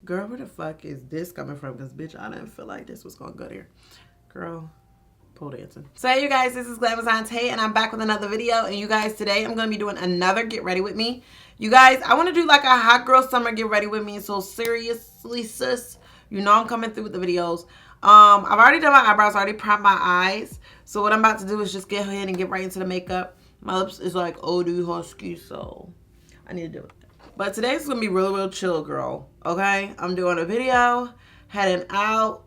Girl, where the fuck is this coming from? Because, bitch, I didn't feel like this was going to go there. Girl, pole dancing. So, hey, you guys, this is Glamazante, and I'm back with another video. And you guys, today I'm going to be doing another Get Ready With Me. You guys, I want to do like a hot girl summer Get Ready With Me. So, seriously, sis, you know I'm coming through with the videos. I've already done my eyebrows. I already primed my eyes. So, what I'm about to do is just get ahead and get right into the makeup. My lips is like old husky, so I need to do it. But today's gonna be real chill, girl. Okay, I'm doing a video, heading out.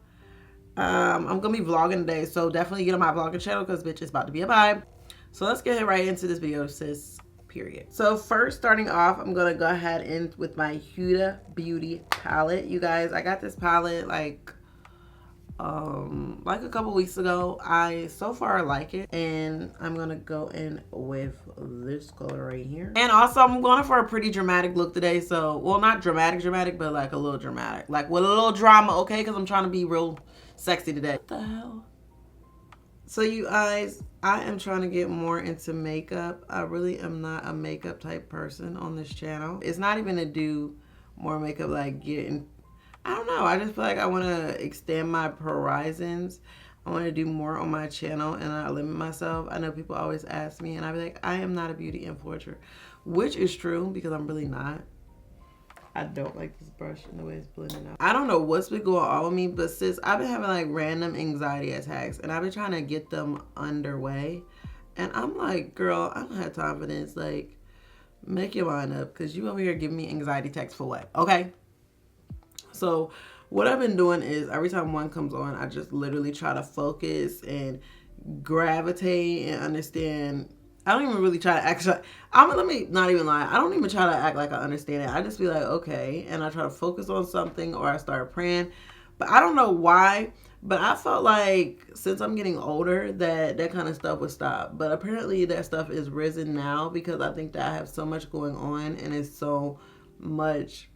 I'm gonna be vlogging today, so definitely get on my vlogging channel because bitch, it's about to be a vibe. So let's get right into this video, sis. Period. So first, starting off, I'm gonna go ahead and with my Huda Beauty palette. You guys, I got this palette like a couple weeks ago. I so far like it, and I'm gonna go in with this color right here. And also I'm going for a pretty dramatic look today. So, well, not dramatic, but like a little dramatic, like with a little drama, okay? Because I'm trying to be real sexy today. What the hell? So you guys, I am trying to get more into makeup. I really am not a makeup type person on this channel. It's not even to do more makeup, like getting, I don't know. I just feel like I want to extend my horizons. I want to do more on my channel and not limit myself. I know people always ask me, and I be like, I am not a beauty influencer, which is true because I'm really not. I don't like this brush and the way it's blending out. I don't know what's been going on with me, but sis, I've been having like random anxiety attacks, and I've been trying to get them underway. And I'm like, girl, I don't have time for this. Like, make your mind up, because you over here giving me anxiety attacks for what? Okay. So what I've been doing is every time one comes on, I just literally try to focus and gravitate and understand. I don't even really try to act like, let me not even lie. I don't even try to act like I understand it. I just be like, okay. And I try to focus on something, or I start praying. But I don't know why. But I felt like since I'm getting older that kind of stuff would stop. But apparently that stuff is risen now, because I think that I have so much going on and it's so much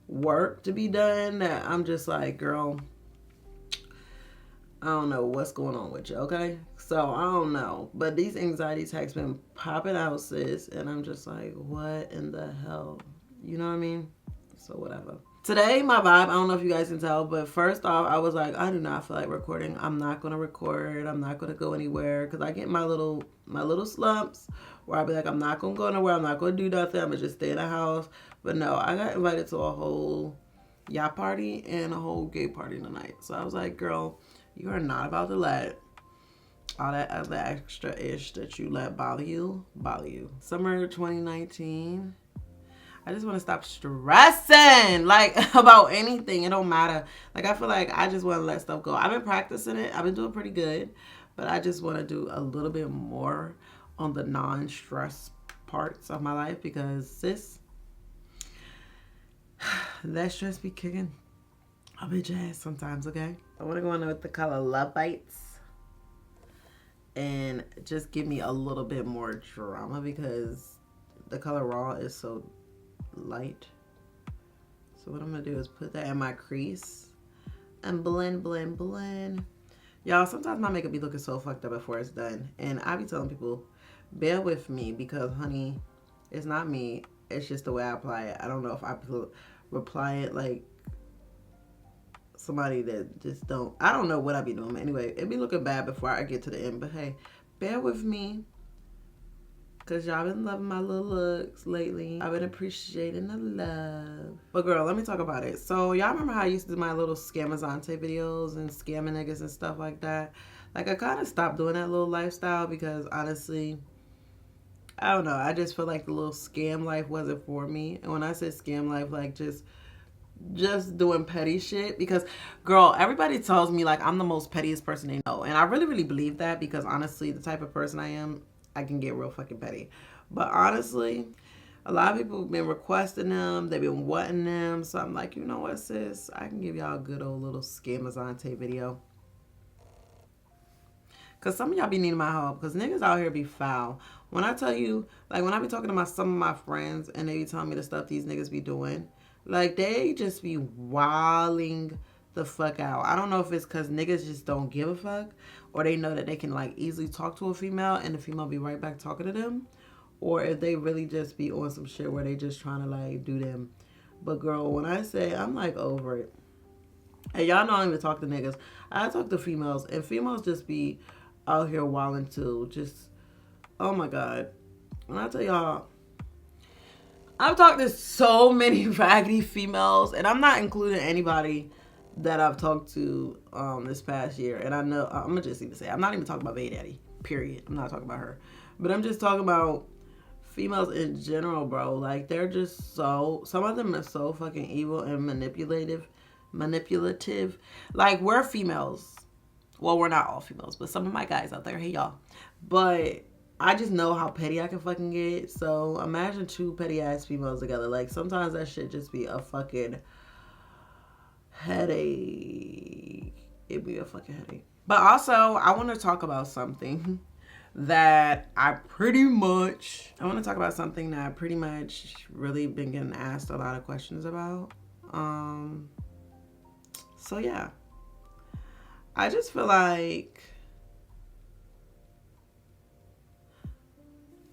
work to be done that I'm just like, girl, I don't know what's going on with you, okay? So I don't know, but these anxiety attacks been popping out, sis, and I'm just like, what in the hell? You know what I mean? So whatever. Today, my vibe, I don't know if you guys can tell, but first off, I was like, I do not feel like recording. I'm not gonna record. I'm not gonna go anywhere, because I get my little slumps where I be like, I'm not gonna go nowhere. I'm not gonna do nothing. I'm gonna just stay in the house. But no, I got invited to a whole yacht party and a whole gay party tonight. So I was like, girl, you are not about to let all that other extra ish that you let bother you. Summer 2019. I just want to stop stressing like about anything. It don't matter. Like, I feel like I just want to let stuff go. I've been practicing it. I've been doing pretty good, but I just want to do a little bit more on the non-stress parts of my life, because sis, that stress be kicking a bitch ass sometimes, okay? I want to go in with the color Love Bites and just give me a little bit more drama, because the color Raw is so light. So what I'm going to do is put that in my crease and blend. Y'all, sometimes my makeup be looking so fucked up before it's done. And I be telling people, bear with me, because, honey, it's not me. It's just the way I apply it. I don't know if I apply it like somebody that just don't. I don't know what I be doing. But anyway, it be looking bad before I get to the end. But hey, bear with me, because y'all been loving my little looks lately. I've been appreciating the love. But girl, let me talk about it. So y'all remember how I used to do my little Scamazante videos and scamming niggas and stuff like that? Like, I kind of stopped doing that little lifestyle, because honestly, I don't know. I just feel like the little scam life wasn't for me. And when I say scam life, like just doing petty shit, because girl, everybody tells me like I'm the most pettiest person they know, and I really believe that, because honestly, the type of person I am, I can get real fucking petty. But honestly, a lot of people have been requesting them, they've been wanting them, so I'm like, you know what, sis, I can give y'all a good old little Scamazante video, because some of y'all be needing my help, because niggas out here be foul. When I tell you, like, when I be talking to some of my friends and they be telling me the stuff these niggas be doing, like, they just be wilding the fuck out. I don't know if it's because niggas just don't give a fuck, or they know that they can, like, easily talk to a female and the female be right back talking to them, or if they really just be on some shit where they just trying to, like, do them But girl, when I say I'm like over it, and y'all know I don't even talk to niggas. I talk to females, and females just be out here wilding too. Just, oh my God. When I tell y'all, I've talked to so many raggedy females, and I'm not including anybody that I've talked to this past year. And I know, I'm gonna just even say, I'm not even talking about baedaddy, period. I'm not talking about her. But I'm just talking about females in general, bro. Like, they're just so, some of them are so fucking evil and manipulative. Like, we're females. Well, we're not all females, but some of my guys out there, hey y'all. But I just know how petty I can fucking get. So imagine two petty ass females together. Like, sometimes that shit just be a fucking headache. It'd be a fucking headache. But also, I want to talk about something that I pretty much really been getting asked a lot of questions about. So yeah, I just feel like,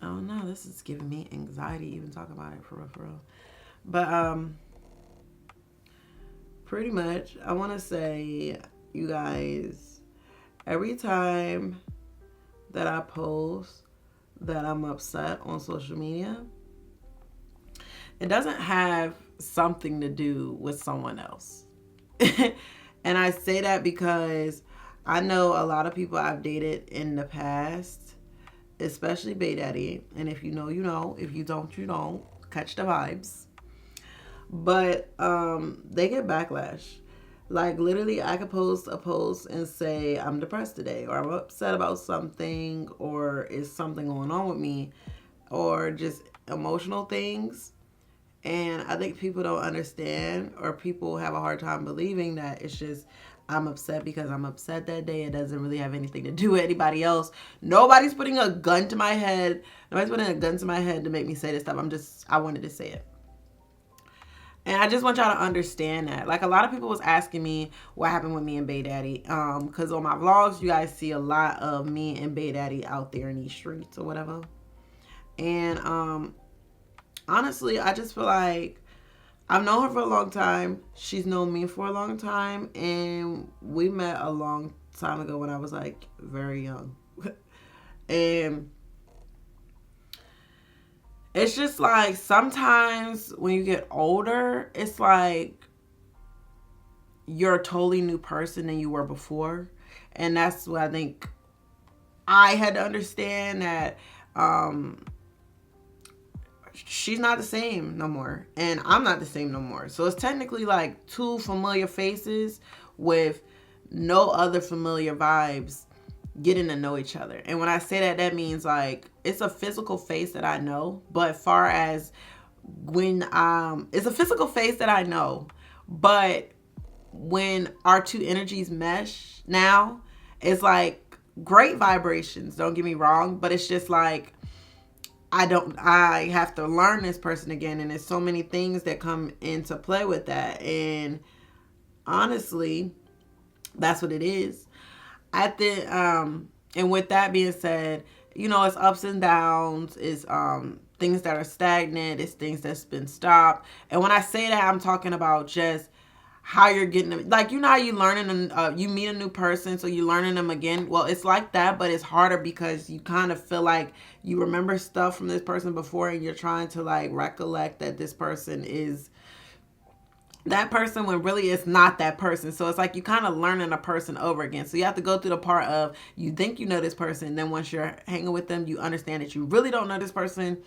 oh no, this is giving me anxiety even talking about it, for real. But pretty much, I want to say, you guys, every time that I post that I'm upset on social media, it doesn't have something to do with someone else. And I say that because I know a lot of people I've dated in the past, especially baedaddy, and if you know, you know, if you don't, you don't. Catch the vibes. But they get backlash. Like, literally, I could post a post and say I'm depressed today, or I'm upset about something, or is something going on with me, or just emotional things. And I think people don't understand, or people have a hard time believing that it's just, I'm upset because I'm upset that day. It doesn't really have anything to do with anybody else. Nobody's putting a gun to my head. Nobody's putting a gun to my head to make me say this stuff. I wanted to say it. And I just want y'all to understand that. Like, a lot of people was asking me what happened with me and baedaddy. Because on my vlogs, you guys see a lot of me and baedaddy out there in these streets or whatever. And honestly, I just feel like I've known her for a long time. She's known me for a long time. And we met a long time ago when I was, like, very young. And it's just like, sometimes when you get older, it's like you're a totally new person than you were before. And that's what I think I had to understand, that she's not the same no more, and I'm not the same no more. So it's technically like two familiar faces with no other familiar vibes getting to know each other. And when I say that, that means like it's a physical face that I know, but far as when it's a physical face that I know, but when our two energies mesh now, it's like great vibrations, don't get me wrong, but it's just like I have to learn this person again, and there's so many things that come into play with that. And honestly, that's what it is. And with that being said, you know, it's ups and downs, it's things that are stagnant, it's things that's been stopped. And when I say that, I'm talking about just how you're getting, like, you know how you learning, you meet a new person, so you're learning them again. Well, it's like that, but it's harder because you kind of feel like you remember stuff from this person before, and you're trying to like recollect that this person is that person when really it's not that person. So it's like you kind of learning a person over again. So you have to go through the part of you think you know this person, and then once you're hanging with them, you understand that you really don't know this person.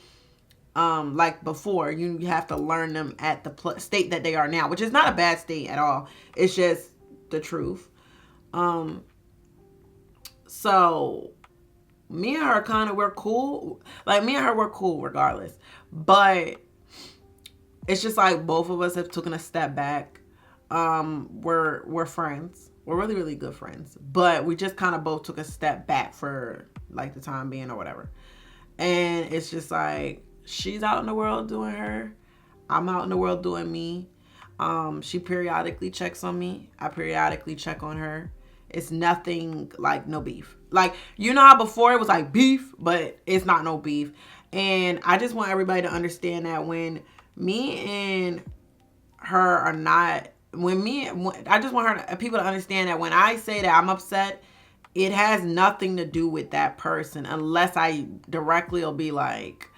Like before, you have to learn them at the state that they are now, which is not a bad state at all. It's just the truth. So me and her kind of, we're cool. Like, me and her, we're cool regardless. But it's just like both of us have taken a step back. We're friends. We're really, really good friends. But we just kind of both took a step back for like the time being or whatever. And it's just like, she's out in the world doing her. I'm out in the world doing me. She periodically checks on me. I periodically check on her. It's nothing, like, no beef. Like, you know how before it was like beef, but it's not no beef. And I just want everybody to understand that when me and her or not, I just want people to understand that when I say that I'm upset, it has nothing to do with that person, unless I directly will be like,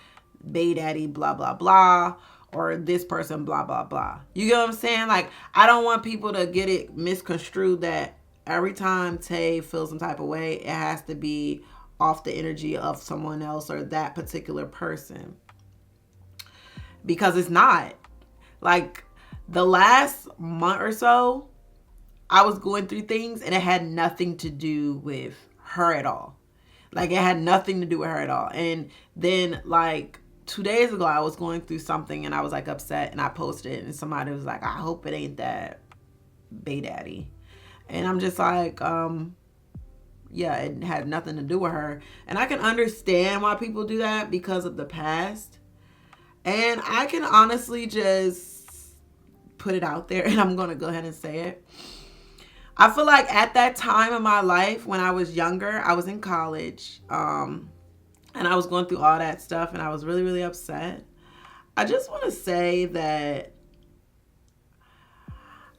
baedaddy, blah, blah, blah, or this person, blah, blah, blah. You get what I'm saying? Like, I don't want people to get it misconstrued that every time Tay feels some type of way, it has to be off the energy of someone else or that particular person. Because it's not. Like, the last month or so, I was going through things and it had nothing to do with her at all. Like, it had nothing to do with her at all. And then, like, 2 days ago, I was going through something and I was like upset and I posted it and somebody was like, I hope it ain't that baedaddy. And I'm just like, yeah, it had nothing to do with her. And I can understand why people do that because of the past. And I can honestly just put it out there, and I'm going to go ahead and say it. I feel like at that time in my life, when I was younger, I was in college, and I was going through all that stuff, and I was really, really upset. I just want to say that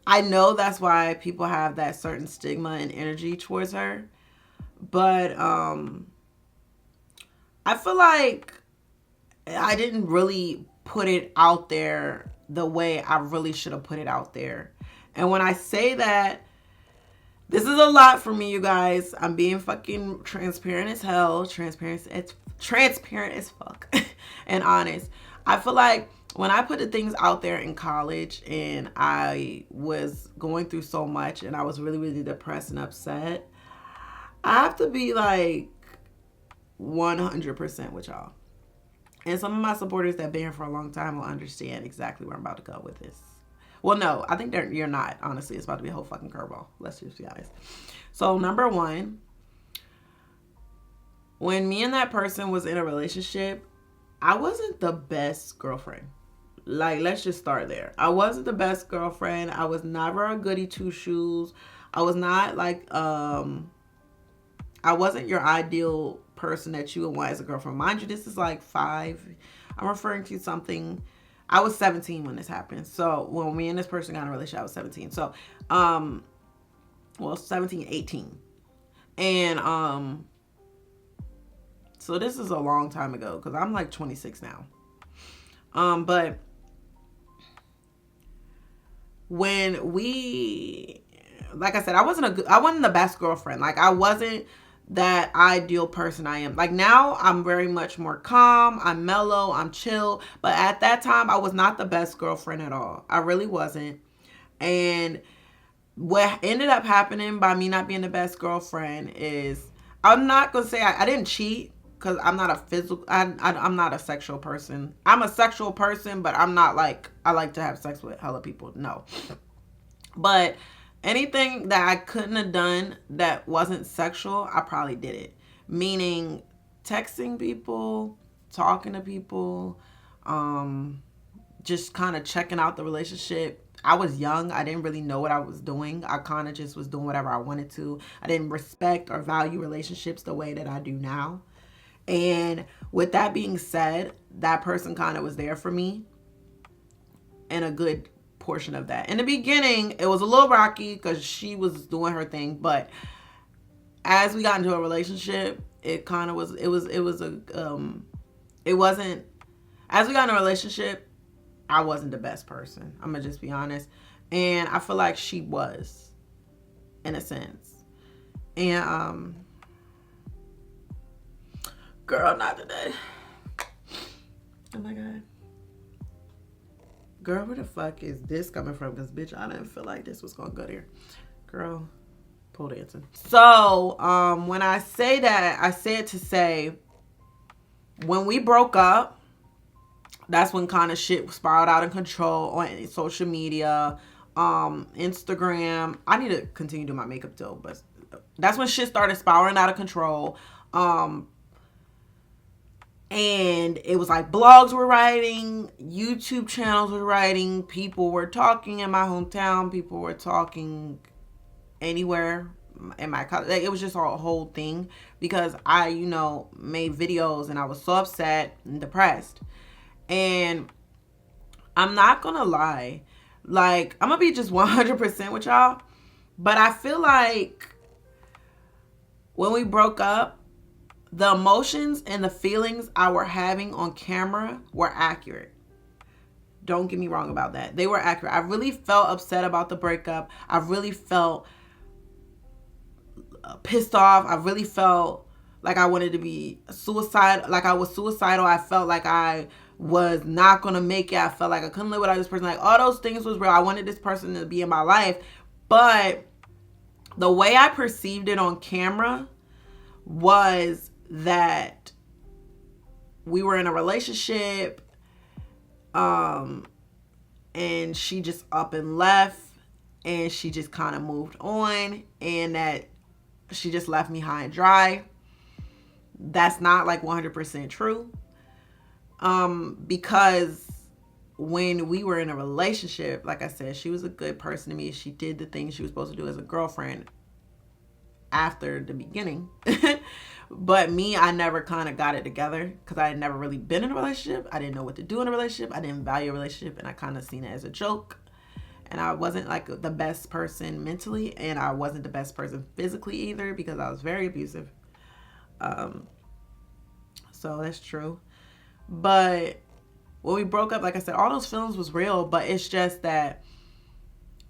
I know that's why people have that certain stigma and energy towards her. But I feel like I didn't really put it out there the way I really should have put it out there. And when I say that, this is a lot for me, you guys. I'm being fucking transparent as hell. Transparent as fuck. And honest. I feel like when I put the things out there in college and I was going through so much and I was really, really depressed and upset, I have to be like 100% with y'all. And some of my supporters that been here for a long time will understand exactly where I'm about to go with this. Well, no, I think you're not. Honestly, it's about to be a whole fucking curveball. Let's just be honest. So, number one, when me and that person was in a relationship, I wasn't the best girlfriend. Like, let's just start there. I wasn't the best girlfriend. I was never a goody two shoes. I was not like, I wasn't your ideal person that you would want as a girlfriend. Mind you, this is like I'm referring to something. I was 17 when this happened. So when me and this person got in a relationship, I was 17. So, 17, 18. And, so this is a long time ago because I'm like 26 now. But when like I said, I wasn't the best girlfriend. Like, I wasn't that ideal person I am. Like, now I'm very much more calm, I'm mellow, I'm chill, but at that time I was not the best girlfriend at all. I really wasn't. And what ended up happening by me not being the best girlfriend is, I'm not gonna say I didn't cheat, because I'm not a physical, I'm not a sexual person. I'm a sexual person, but I'm not like, I like to have sex with hella people. No. But anything that I couldn't have done that wasn't sexual, I probably did it. Meaning texting people, talking to people, just kind of checking out the relationship. I was young. I didn't really know what I was doing. I kind of just was doing whatever I wanted to. I didn't respect or value relationships the way that I do now. And with that being said, that person kind of was there for me in a good portion of that. In the beginning, it was a little rocky because she was doing her thing, but as we got into a relationship, it kind of was, it wasn't, as we got in a relationship, I wasn't the best person. I'm gonna just be honest. And I feel like she was, in a sense. And, girl, not today. Oh my God. Girl, where the fuck is this coming from? Because, bitch, I didn't feel like this was going to go there. Girl, pole dancing. So, when I say that, I say it to say, when we broke up, that's when kind of shit spiraled out of control on social media, Instagram. I need to continue doing my makeup though, but that's when shit started spiraling out of control. And it was like blogs were writing, YouTube channels were writing, people were talking in my hometown, people were talking anywhere in my college. Like, it was just a whole thing because I, made videos and I was so upset and depressed. And I'm not gonna lie, Like, I'm gonna be just 100% with y'all. But I feel like when we broke up, the emotions and the feelings I were having on camera were accurate. Don't get me wrong about that. They were accurate. I really felt upset about the breakup. I really felt pissed off. I really felt like I wanted to be suicidal. Like I was suicidal. I felt like I was not going to make it. I felt like I couldn't live without this person. Like all those things was real. I wanted this person to be in my life. But the way I perceived it on camera was that we were in a relationship, and she just up and left, and she just kind of moved on, and that she just left me high and dry. That's not like 100% true. Because when we were in a relationship, like I said, she was a good person to me. She did the things she was supposed to do as a girlfriend after the beginning. But me, I never kind of got it together because I had never really been in a relationship. I didn't know what to do in a relationship. I didn't value a relationship, and I kind of seen it as a joke. And I wasn't like the best person mentally, and I wasn't the best person physically either because I was very abusive. So that's true. But when we broke up, like I said, all those feelings was real, but it's just that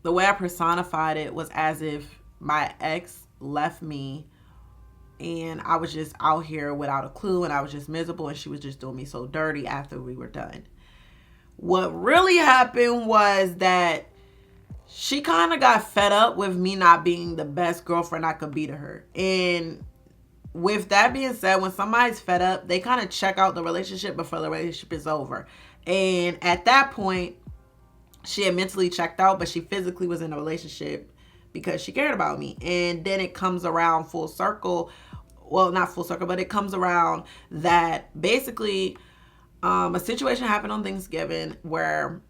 the way I personified it was as if my ex left me and I was just out here without a clue, and I was just miserable, and she was just doing me so dirty after we were done. What really happened was that she kind of got fed up with me not being the best girlfriend I could be to her. And with that being said, when somebody's fed up, they kind of check out the relationship before the relationship is over. And at that point, she had mentally checked out, but she physically was in a relationship because she cared about me. And then it comes around full circle. Well, not full circle, but it comes around that basically a situation happened on Thanksgiving where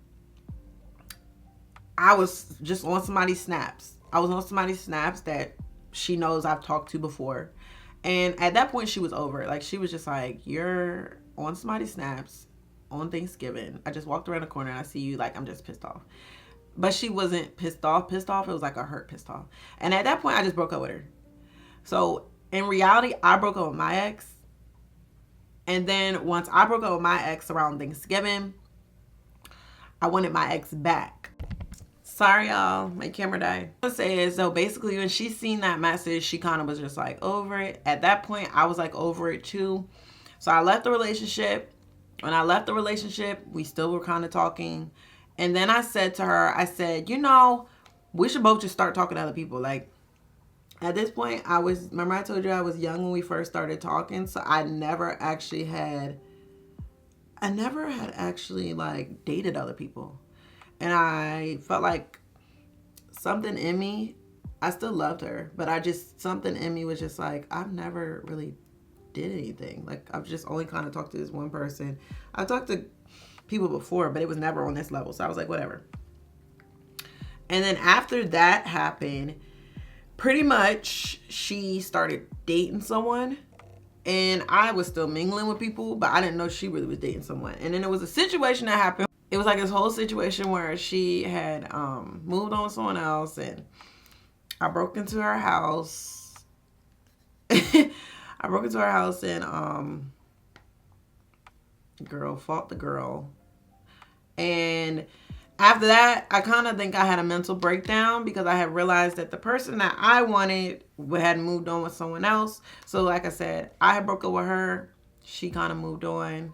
I was just on somebody's snaps. I was on somebody's snaps that she knows I've talked to before. And at that point, she was over it. Like, she was just like, you're on somebody's snaps on Thanksgiving. I just walked around the corner and I see you. Like, I'm just pissed off. But she wasn't pissed off. It was like a hurt pissed off. And at that point, I just broke up with her. So in reality, I broke up with my ex. And then once I broke up with my ex around Thanksgiving, I wanted my ex back. Sorry, y'all. My camera died. What I say is, so basically, when she seen that message, she kind of was just like over it. At that point, I was like over it too. So I left the relationship. When I left the relationship, we still were kind of talking. And then I said to her, I said, you know, we should both just start talking to other people. Like, at this point, remember I told you I was young when we first started talking. So I never had actually like dated other people. And I felt like something in me, I still loved her, but something in me was just like, I've never really did anything. Like, I've just only kind of talked to this one person. I've talked to people before, but it was never on this level. So I was like, whatever. And then after that happened, pretty much she started dating someone. And I was still mingling with people, but I didn't know she really was dating someone. And then there was a situation that happened. It was like this whole situation where she had moved on with someone else, and I broke into her house. And girl fought the girl. And after that, I kind of think I had a mental breakdown because I had realized that the person that I wanted had moved on with someone else. So like I said, I had broke up with her. She kind of moved on.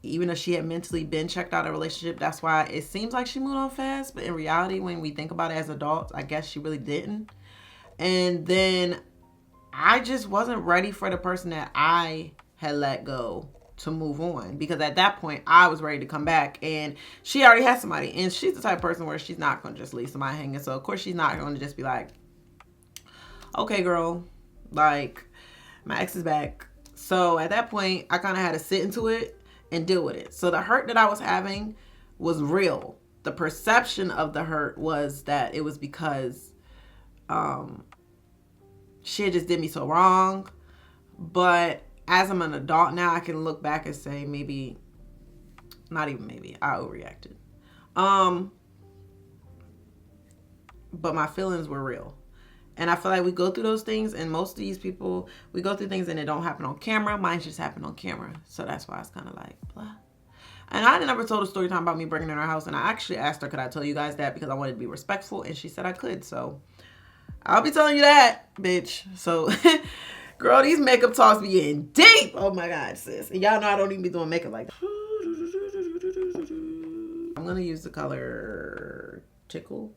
Even though she had mentally been checked out of a relationship, that's why it seems like she moved on fast. But in reality, when we think about it as adults, I guess she really didn't. And then I just wasn't ready for the person that I had let go to move on. Because at that point, I was ready to come back. And she already had somebody. And she's the type of person where she's not going to just leave somebody hanging. So, of course, she's not going to just be like, okay, girl, like, my ex is back. So at that point, I kind of had to sit into it and deal with it. So the hurt that I was having was real. The perception of the hurt was that it was because she just did me so wrong. But as I'm an adult now, I can look back and say maybe, not even maybe, I overreacted. but my feelings were real. And I feel like we go through those things, and most of these people, we go through things and it don't happen on camera. Mine just happened on camera. So that's why it's kind of like, blah. And I never told a story time about me breaking in her house. And I actually asked her, could I tell you guys that? Because I wanted to be respectful. And she said I could. So I'll be telling you that, bitch. So, girl, these makeup talks be getting deep. Oh my God, sis. And y'all know I don't even be doing makeup like that. I'm going to use the color Tickle.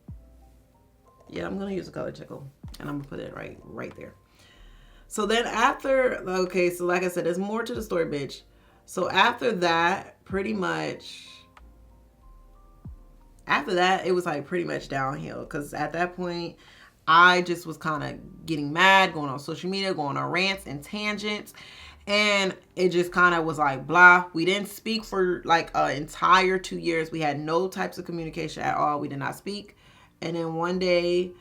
Yeah, I'm going to use the color Tickle. And I'm going to put it right there. So then after, okay, so like I said, there's more to the story, bitch. So after that, pretty much, it was like pretty much downhill. Because at that point, I just was kind of getting mad, going on social media, going on rants and tangents. And it just kind of was like, blah. We didn't speak for like an entire 2 years. We had no types of communication at all. We did not speak. And then one day,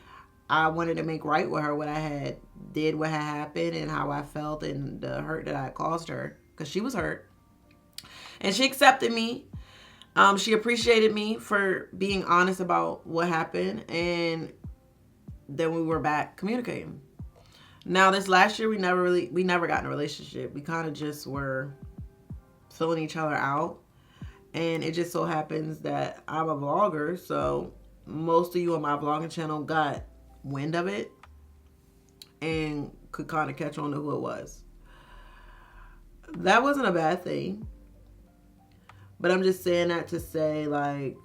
I wanted to make right with her what I had did, what had happened, and how I felt, and the hurt that I caused her, because she was hurt. And she accepted me. She appreciated me for being honest about what happened, and then we were back communicating. Now this last year, we never got in a relationship. We kind of just were filling each other out, and it just so happens that I'm a vlogger, so most of you on my vlogging channel got wind of it and could kind of catch on to who it was. That wasn't a bad thing, but I'm just saying that to say, like,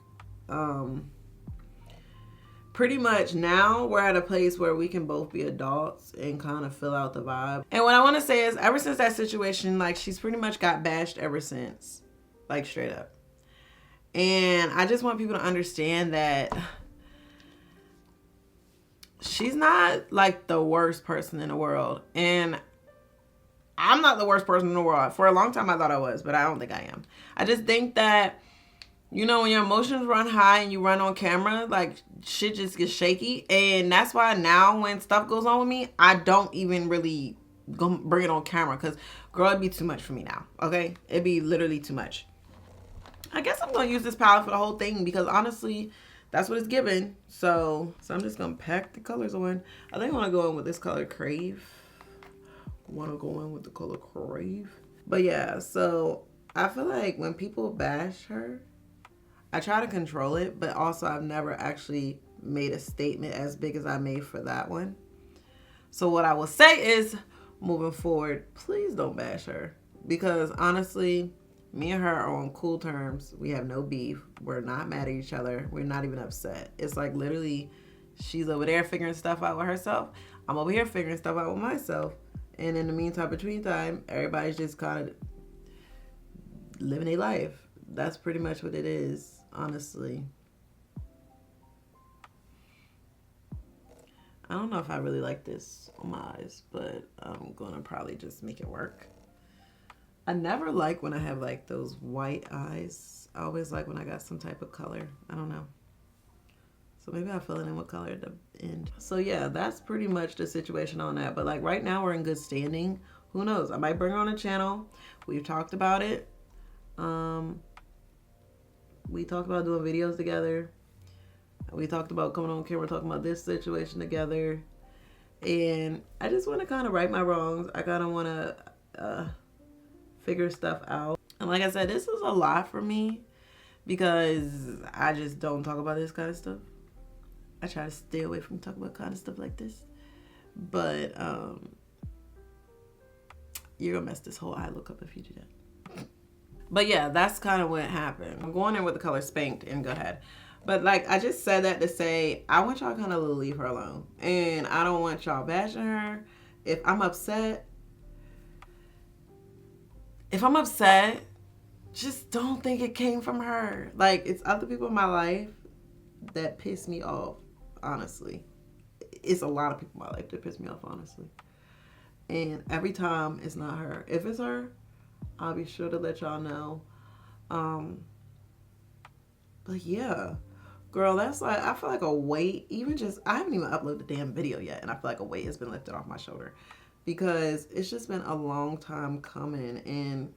pretty much now we're at a place where we can both be adults and kind of fill out the vibe. And what I want to say is, ever since that situation, like, she's pretty much got bashed ever since, like, straight up. And I just want people to understand that she's not like the worst person in the world. And I'm not the worst person in the world. For a long time I thought I was, but I don't think I am. I just think that, you know, when your emotions run high and you run on camera, like, shit just gets shaky. And that's why now when stuff goes on with me, I don't even really go bring it on camera, because, girl, it'd be too much for me now, okay? It'd be literally too much. I guess I'm going to use this palette for the whole thing, because honestly, that's what it's given. So I'm just going to pack the colors on. I think I want to go in with this color Crave. But yeah, so I feel like when people bash her, I try to control it, but also I've never actually made a statement as big as I made for that one. So what I will say is, moving forward, please don't bash her. Because honestly, me and her are on cool terms. We have no beef. We're not mad at each other. We're not even upset. It's like literally she's over there figuring stuff out with herself. I'm over here figuring stuff out with myself. And in the meantime, between time, everybody's just kind of living their life. That's pretty much what it is, honestly. I don't know if I really like this on my eyes, but I'm going to probably just make it work. I never like when I have like those white eyes. I always like when I got some type of color. I don't know. So maybe I'll fill it in with color at the end. So yeah, that's pretty much the situation on that. But like right now we're in good standing. Who knows? I might bring her on the channel. We've talked about it. We talked about doing videos together. We talked about coming on camera talking about this situation together. And I just want to kind of right my wrongs. I kind of want to figure stuff out. And like I said, this is a lot for me because I just don't talk about this kind of stuff. I try to stay away from talking about kind of stuff like this. But you're gonna mess this whole eye look up if you do that. But yeah, that's kind of what happened. I'm going in with the color Spanked and Go Ahead. But like, I just said that to say, I want y'all kind of leave her alone. And I don't want y'all bashing her. If I'm upset, just don't think it came from her. Like, it's other people in my life that piss me off, honestly. It's a lot of people in my life that piss me off, honestly. And every time it's not her. If it's her, I'll be sure to let y'all know. But yeah, girl, that's like, I feel like a weight, even just, I haven't even uploaded the damn video yet, and I feel like a weight has been lifted off my shoulder because it's just been a long time coming. And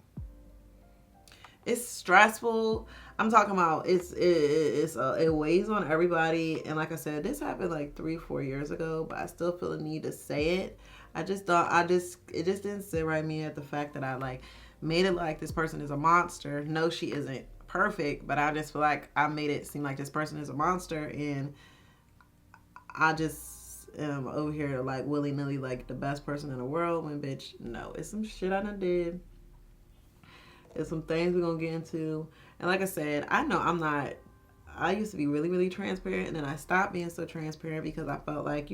It's stressful. I'm talking about it weighs on everybody. And like I said, this happened like 3-4 years ago, but I still feel the need to say it. It just didn't sit right with me at the fact that I like made it like this person is a monster. No, she isn't perfect, but I just feel like I made it seem like this person is a monster, and I just am over here like willy nilly like the best person in the world when bitch, no, it's some shit I done did. There's some things we're gonna get into. And like I said, I used to be really, really transparent, and then I stopped being so transparent because I felt like,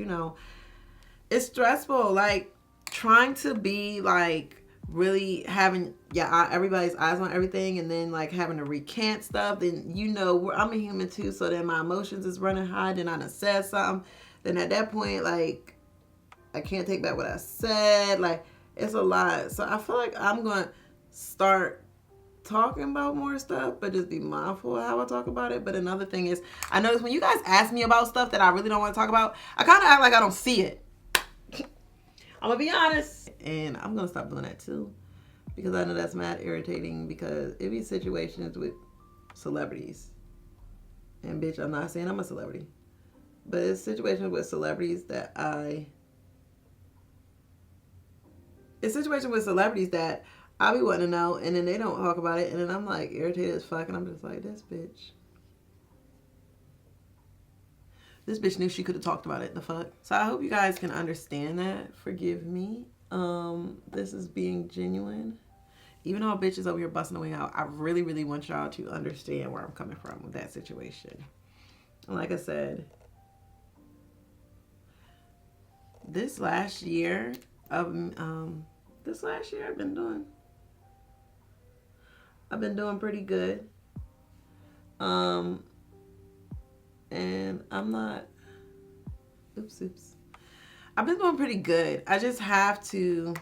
it's stressful. Like trying to be like really having everybody's eyes on everything, and then like having to recant stuff. Then I'm a human too, so then my emotions is running high. Then I done said something. Then at that point, like I can't take back what I said. Like it's a lot. So I feel like I'm gonna start talking about more stuff, but just be mindful of how I talk about it. But another thing is, I notice when you guys ask me about stuff that I really don't want to talk about, I kind of act like I don't see it. I'm gonna be honest, and I'm gonna stop doing that too, because I know that's mad irritating, because it be situations with celebrities, and bitch, I'm not saying I'm a celebrity, but it's situations with celebrities that I be wanting to know, and then they don't talk about it, and then I'm like irritated as fuck, and I'm just like, this bitch knew she could have talked about it. The fuck. So I hope you guys can understand that. Forgive me. This is being genuine. Even though a bitch is over here busting the wing out, I really, really want y'all to understand where I'm coming from with that situation. And like I said, this last year I've been doing pretty good. And I'm not, oops. I've been doing pretty good. I just have to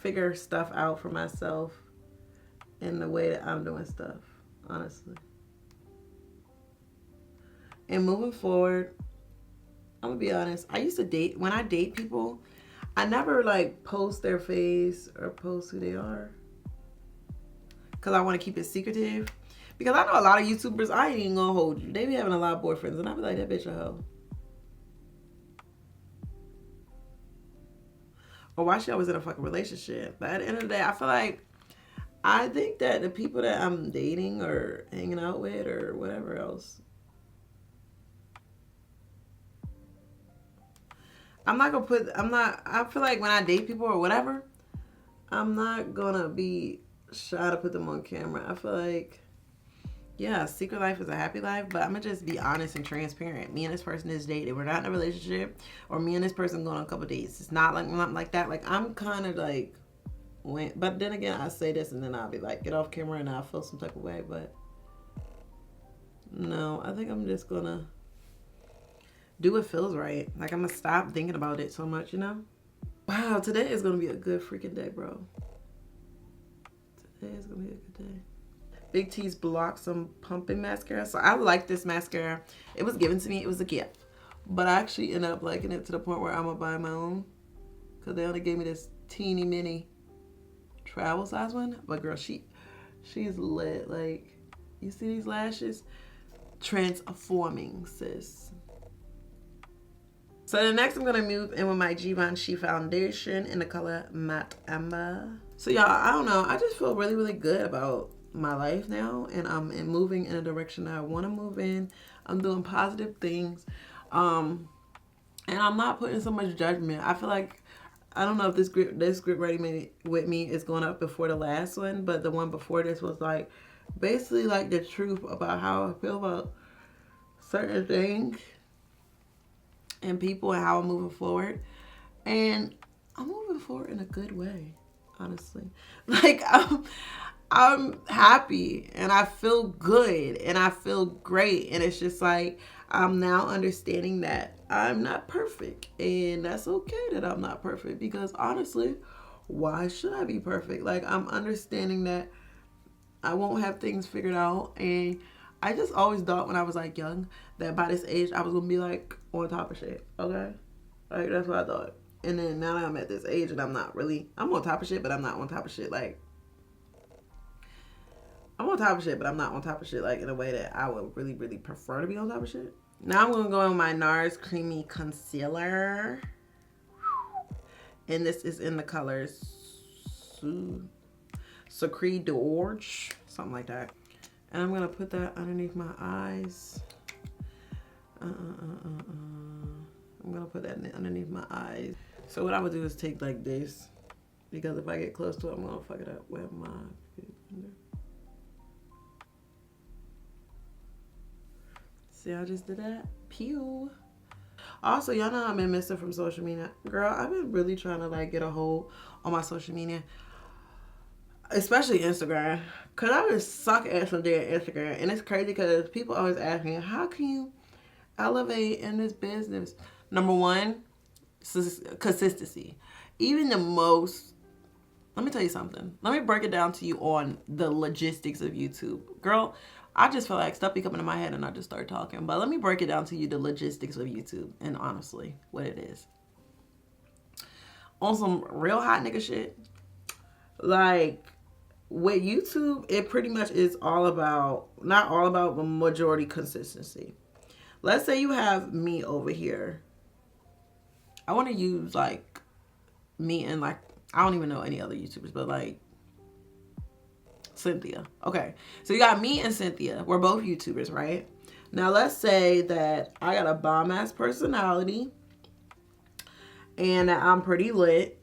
figure stuff out for myself in the way that I'm doing stuff, honestly. And moving forward, I'm gonna be honest, when I date people, I never like post their face or post who they are, because I want to keep it secretive. Because I know a lot of YouTubers, I ain't even gonna hold you, they be having a lot of boyfriends, and I be like, that bitch a hoe. Or why she always in a fucking relationship? But at the end of the day, I think that the people that I'm dating or hanging out with or whatever else, I feel like when I date people or whatever, I'm not gonna be shy to put them on camera. I feel like, yeah, secret life is a happy life, but I'm gonna just be honest and transparent. Me and this person is dating. We're not in a relationship, or me and this person going on a couple dates. It's not like that. Like I'm kind of like, but then again, I say this and then I'll be like, get off camera, and I'll feel some type of way. But no, I think I'm just gonna do what feels right. Like I'm gonna stop thinking about it so much, Wow, today is gonna be a good freaking day, bro. Today is gonna be a good day. Big T's Blossom Pumping Mascara. So I like this mascara. It was given to me. It was a gift. But I actually ended up liking it to the point where I'm going to buy my own, because they only gave me this teeny mini travel size one. But girl, she's lit. Like, you see these lashes? Transforming, sis. So the next I'm going to move in with my Givenchy foundation in the color Matte Amber. So y'all, I don't know. I just feel really, really good about my life now, and I'm moving in a direction that I want to move in. I'm doing positive things, and I'm not putting so much judgment. I feel like, I don't know if this grip ready with me is going up before the last one, but the one before this was like basically like the truth about how I feel about certain things and people, and how I'm moving forward. And I'm moving forward in a good way, honestly. Like I'm happy, and I feel good, and I feel great, and it's just like I'm now understanding that I'm not perfect, and that's okay that I'm not perfect, because honestly, why should I be perfect? Like, I'm understanding that I won't have things figured out, and I just always thought when I was like young that by this age I was gonna be like on top of shit. Okay, like that's what I thought. And then now I'm at this age and I'm on top of shit, but I'm not on top of shit. Like, I'm on top of shit, but I'm not on top of shit like in a way that I would really, really prefer to be on top of shit. Now I'm going to go in my NARS Creamy Concealer. And this is in the colors Secret d'Orge, something like that. And I'm going to put that underneath my eyes. I'm going to put that underneath my eyes. So what I would do is take like this. Because if I get close to it, I'm going to fuck it up with my... See, I just did that. Pew. Also, y'all know I've been missing from social media. Girl, I've been really trying to like get a hold on my social media. Especially Instagram. Because I just suck at some damn Instagram. And it's crazy because people always ask me, how can you elevate in this business? Number one, consistency. Even the most... Let me tell you something. Let me break it down to you on the logistics of YouTube. Girl... I just feel like stuff be coming to my head and I just start talking. But let me break it down to you, the logistics of YouTube. And honestly, what it is. On some real hot nigga shit. Like, with YouTube, it pretty much is all about, not all about, but majority consistency. Let's say you have me over here. I want to use, like, me and, like, I don't even know any other YouTubers, but, like, Cynthia. Okay, so you got me and Cynthia. We're both YouTubers, right? Now let's say that I got a bomb ass personality and I'm pretty lit,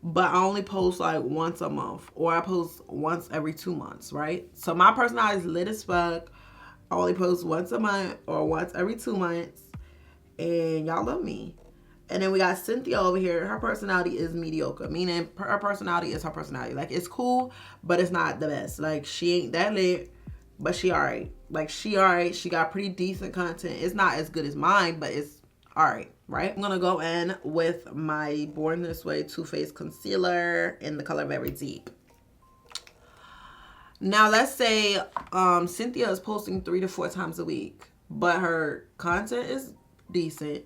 but I only post like once a month, or I post once every 2 months, right? So my personality is lit as fuck. I only post once a month or once every 2 months, and y'all love me. And then we got Cynthia over here. Her personality is mediocre, meaning her personality is her personality. Like, it's cool, but it's not the best. Like, she ain't that lit, but she all right. Like, she all right. She got pretty decent content. It's not as good as mine, but it's all right, right? I'm going to go in with my Born This Way Too Faced Concealer in the color Very Deep. Now, let's say Cynthia is posting 3 to 4 times a week, but her content is decent.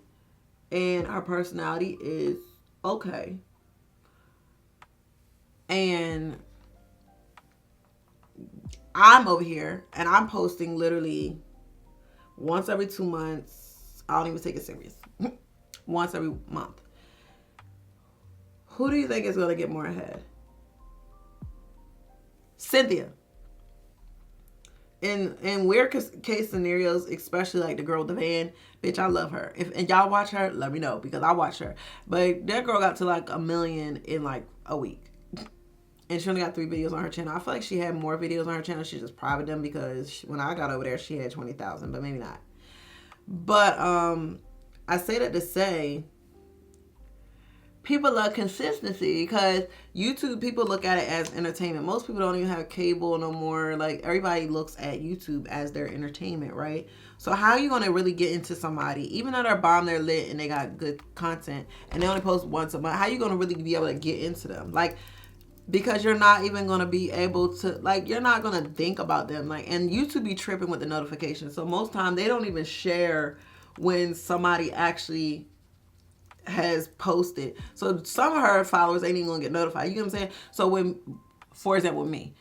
And her personality is okay. And I'm over here and I'm posting literally once every 2 months. I don't even take it serious. Once every month. Who do you think is going to get more ahead? Cynthia. In weird case scenarios, especially like the girl with the van, bitch, I love her. And y'all watch her, let me know, because I watch her. But that girl got to like 1 million in like a week. And she only got 3 videos on her channel. I feel like she had more videos on her channel. She just private them because when I got over there, she had 20,000, but maybe not. But I say that to say, people love consistency because YouTube, people look at it as entertainment. Most people don't even have cable no more. Like, everybody looks at YouTube as their entertainment, right? So how are you going to really get into somebody, even though they're bomb, they're lit, and they got good content, and they only post once a month? How are you going to really be able to get into them? Like, because you're not even going to be able to, like, you're not going to think about them. Like, and YouTube be tripping with the notifications. So most time they don't even share when somebody actually has posted. So some of her followers ain't even gonna get notified. You get what I'm saying? So when, for example, me,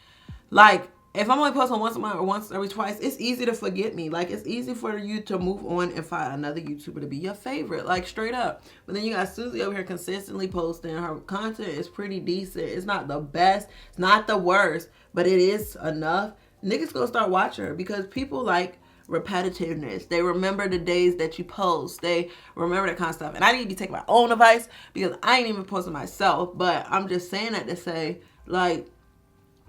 like, if I'm only posting once a month or once every twice, it's easy to forget me. Like, it's easy for you to move on and find another YouTuber to be your favorite, like, straight up. But then you got Susie over here consistently posting. Her content is pretty decent. It's not the best, it's not the worst, but it is enough. Niggas gonna start watching her because people like repetitiveness. They remember the days that you post. They remember that kind of stuff. And I need to be taking my own advice because I ain't even posting myself. But I'm just saying that to say, like,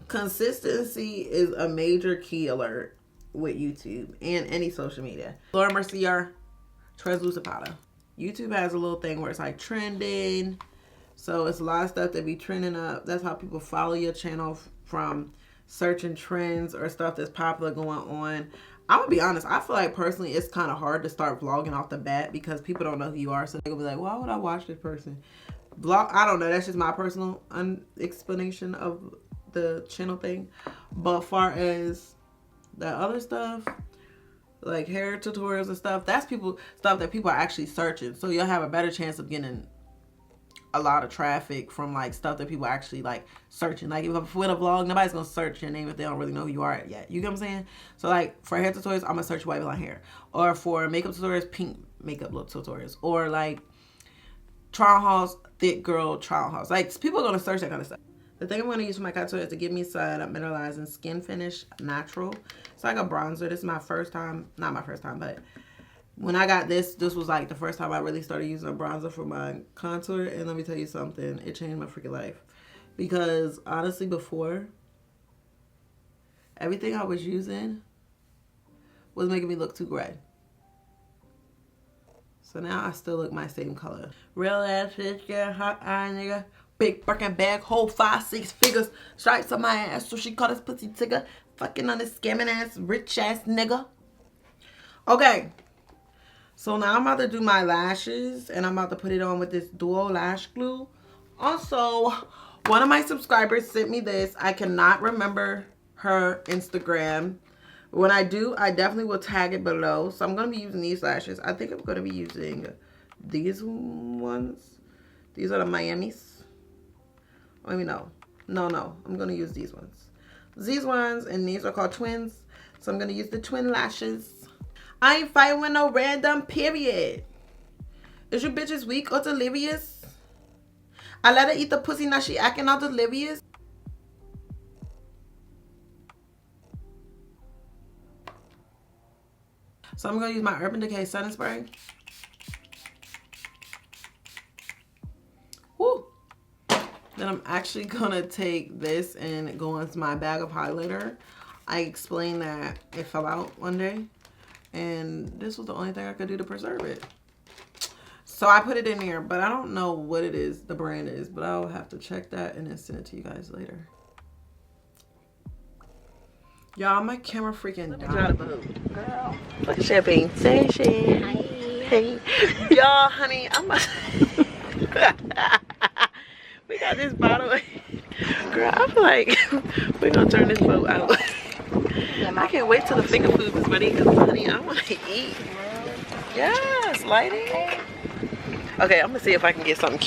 consistency is a major key alert with YouTube and any social media. Laura Mercier, translucent powder. YouTube has a little thing where it's like trending. So it's a lot of stuff that be trending up. That's how people follow your channel, from searching trends or stuff that's popular going on. I'm gonna be honest, I feel like personally it's kind of hard to start vlogging off the bat because people don't know who you are. So they'll be like, why would I watch this person? Vlog, I don't know. That's just my personal explanation of the channel thing. But far as the other stuff, like hair tutorials and stuff, that's stuff that people are actually searching. So you'll have a better chance of getting a lot of traffic from like stuff that people actually like searching. Like if I'm with a vlog, nobody's gonna search your name if they don't really know who you are yet. You get what I'm saying? So like for hair tutorials, I'm gonna search white blonde hair, or for makeup tutorials, pink makeup look tutorials, or like trial hauls, thick girl trial hauls. Like people are gonna search that kind of stuff. The thing I'm gonna use for my contour is to give me some mineralizing skin finish, natural. It's like a bronzer. This is my first time, not my first time, but when I got this was like the first time I really started using a bronzer for my contour. And let me tell you something, it changed my freaking life. Because honestly, before, everything I was using was making me look too gray. So now I still look my same color. Real ass bitch, yeah, hot eye nigga. Big Birkin bag, whole 5-6 figures. Stripes on my ass, so she called us pussy tigger. Fucking on this scamming ass, rich ass nigga. Okay. So now I'm about to do my lashes, and I'm about to put it on with this duo lash glue. Also, one of my subscribers sent me this. I cannot remember her Instagram. When I do, I definitely will tag it below. So I'm going to be using these lashes. I think I'm going to be using these ones. These are the Miamis. Let me know. No. I'm going to use these ones. These ones, and these are called twins. So I'm going to use the twin lashes. I ain't fighting with no random, period. Is your bitches weak or delirious? I let her eat the pussy, now she acting all delirious. So I'm gonna use my Urban Decay setting spray. Woo. Then I'm actually gonna take this and go into my bag of highlighter. I explained that it fell out one day, and this was the only thing I could do to preserve it. So I put it in here, but I don't know what it is, the brand is, but I'll have to check that and then send it to you guys later. Y'all, my camera freaking died. Girl, look at champagne station. Hey. Y'all, honey, I'm about we got this bottle. Girl, I'm like, we're gonna turn this boat out. I can't wait till the finger food is ready, because honey, I want to eat. Yes, lighting. Okay, I'm gonna see if I can get something cute.